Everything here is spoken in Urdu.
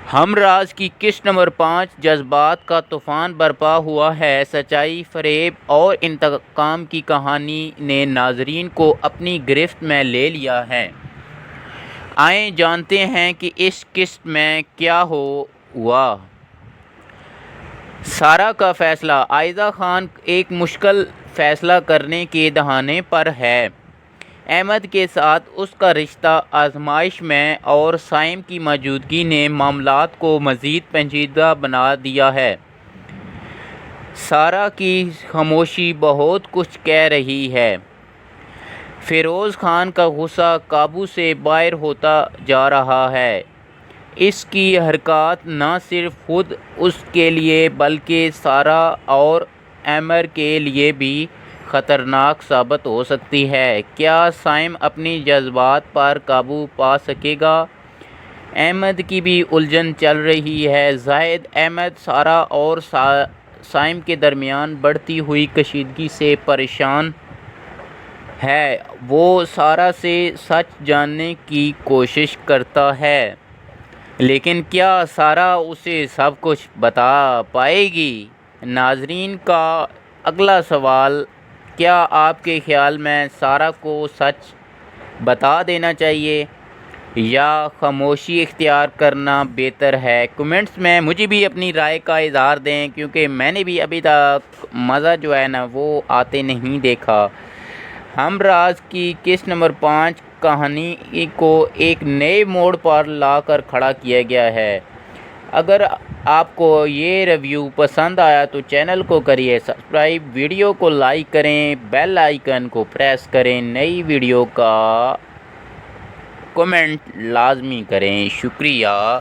ہم راز کی قسط نمبر 5 جذبات کا طوفان برپا ہوا ہے۔ سچائی، فریب اور انتقام کی کہانی نے ناظرین کو اپنی گرفت میں لے لیا ہے۔ آئیں جانتے ہیں کہ اس قسط میں کیا ہوا۔ سارہ کا فیصلہ۔ عائزہ خان ایک مشکل فیصلہ کرنے کے دہانے پر ہے۔ احمد کے ساتھ اس کا رشتہ آزمائش میں اور سائم کی موجودگی نے معاملات کو مزید پیچیدہ بنا دیا ہے۔ سارہ کی خاموشی بہت کچھ کہہ رہی ہے۔ فیروز خان کا غصہ قابو سے باہر ہوتا جا رہا ہے۔ اس کی حرکات نہ صرف خود اس کے لیے بلکہ سارہ اور عامر کے لیے بھی خطرناک ثابت ہو سکتی ہے۔ کیا سائم اپنی جذبات پر قابو پا سکے گا؟ احمد کی بھی الجھن چل رہی ہے۔ زاہد احمد، سارہ اور سائم کے درمیان بڑھتی ہوئی کشیدگی سے پریشان ہے۔ وہ سارہ سے سچ جاننے کی کوشش کرتا ہے، لیکن کیا سارہ اسے سب کچھ بتا پائے گی؟ ناظرین کا اگلا سوال: کیا آپ کے خیال میں سارہ کو سچ بتا دینا چاہیے یا خاموشی اختیار کرنا بہتر ہے؟ کمنٹس میں مجھے بھی اپنی رائے کا اظہار دیں، کیونکہ میں نے بھی ابھی تک مزہ جو ہے نا وہ آتے نہیں دیکھا۔ ہم راز کی قسط نمبر 5 کہانی کو ایک نئے موڑ پر لا کر کھڑا کیا گیا ہے۔ اگر آپ کو یہ ریویو پسند آیا تو چینل کو کریے سبسکرائب، ویڈیو کو لائک کریں، بیل آئیکن کو پریس کریں، نئی ویڈیو کا کمنٹ لازمی کریں۔ شکریہ۔